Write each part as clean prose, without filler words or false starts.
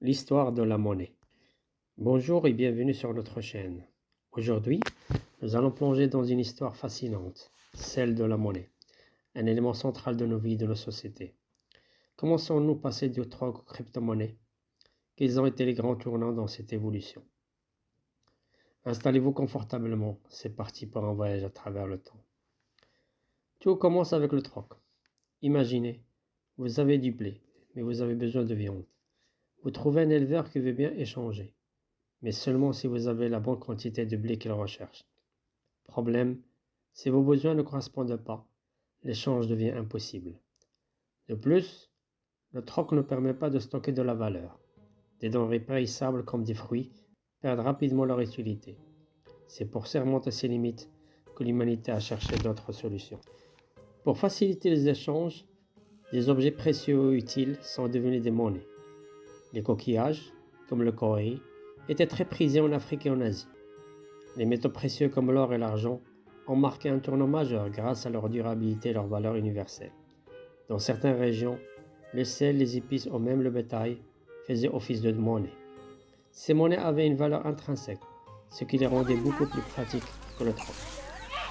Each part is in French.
L'histoire de la monnaie. Bonjour et bienvenue sur notre chaîne. Aujourd'hui, nous allons plonger dans une histoire fascinante, celle de la monnaie, un élément central de nos vies et de nos sociétés. Comment sommes-nous passés du troc aux crypto-monnaies? Quels ont été les grands tournants dans cette évolution? Installez-vous confortablement, c'est parti pour un voyage à travers le temps. Tout commence avec le troc. Imaginez, vous avez du blé, mais vous avez besoin de viande. Vous trouvez un éleveur qui veut bien échanger, mais seulement si vous avez la bonne quantité de blé qu'il recherche. Problème, si vos besoins ne correspondent pas, l'échange devient impossible. De plus, le troc ne permet pas de stocker de la valeur. Des denrées périssables comme des fruits perdent rapidement leur utilité. C'est pour surmonter ces limites que l'humanité a cherché d'autres solutions. Pour faciliter les échanges, des objets précieux et utiles sont devenus des monnaies. Les coquillages, comme le kauri, étaient très prisés en Afrique et en Asie. Les métaux précieux comme l'or et l'argent ont marqué un tournant majeur grâce à leur durabilité et leur valeur universelle. Dans certaines régions, le sel, les épices ou même le bétail faisaient office de monnaie. Ces monnaies avaient une valeur intrinsèque, ce qui les rendait beaucoup plus pratiques que le troc.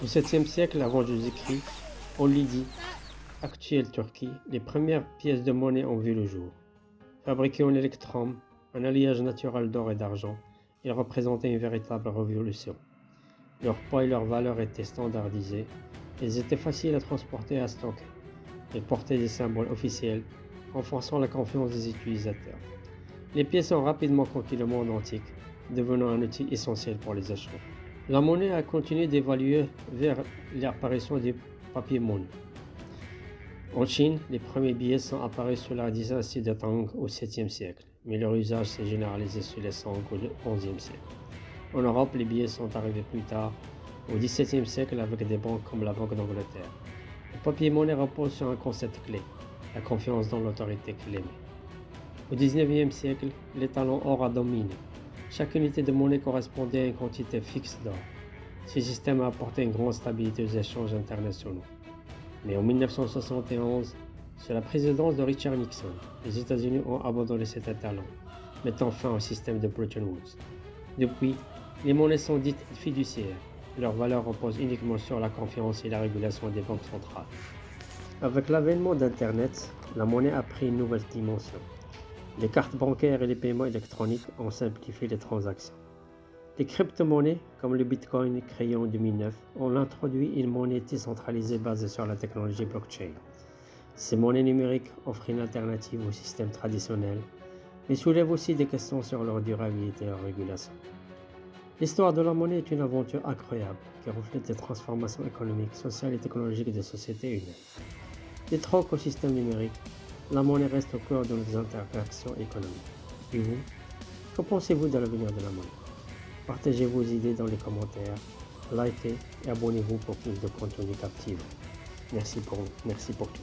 Au 7e siècle avant Jésus-Christ, en Lydie, actuelle Turquie, les premières pièces de monnaie ont vu le jour. Fabriqués en électrum, un alliage naturel d'or et d'argent, ils représentaient une véritable révolution. Leur poids et leur valeur étaient standardisés, ils étaient faciles à transporter et à stocker. Ils portaient des symboles officiels, renforçant la confiance des utilisateurs. Les pièces ont rapidement conquis le monde antique, devenant un outil essentiel pour les échanges. La monnaie a continué d'évoluer vers l'apparition des papiers-monnaies. En Chine, les premiers billets sont apparus sous la dynastie de Tang au 7e siècle, mais leur usage s'est généralisé sous les Song au 11e siècle. En Europe, les billets sont arrivés plus tard, au XVIIe siècle avec des banques comme la Banque d'Angleterre. Le papier-monnaie repose sur un concept clé, la confiance dans l'autorité qu'il émet. Au XIXe siècle, l'étalon or a dominé. Chaque unité de monnaie correspondait à une quantité fixe d'or. Ce système a apporté une grande stabilité aux échanges internationaux. Mais en 1971, sous la présidence de Richard Nixon, les États-Unis ont abandonné cet étalon, mettant fin au système de Bretton Woods. Depuis, les monnaies sont dites fiduciaires. Leur valeur repose uniquement sur la confiance et la régulation des banques centrales. Avec l'avènement d'Internet, la monnaie a pris une nouvelle dimension. Les cartes bancaires et les paiements électroniques ont simplifié les transactions. Les crypto-monnaies, comme le Bitcoin créé en 2009, ont introduit une monnaie décentralisée basée sur la technologie blockchain. Ces monnaies numériques offrent une alternative au système traditionnel, mais soulèvent aussi des questions sur leur durabilité et leur régulation. L'histoire de la monnaie est une aventure incroyable qui reflète les transformations économiques, sociales et technologiques des sociétés humaines. Des trocs au système numérique, la monnaie reste au cœur de nos interactions économiques. Et vous, que pensez-vous de l'avenir de la monnaie? Partagez vos idées dans les commentaires, likez et abonnez-vous pour plus de contenu captivant. Merci pour tout.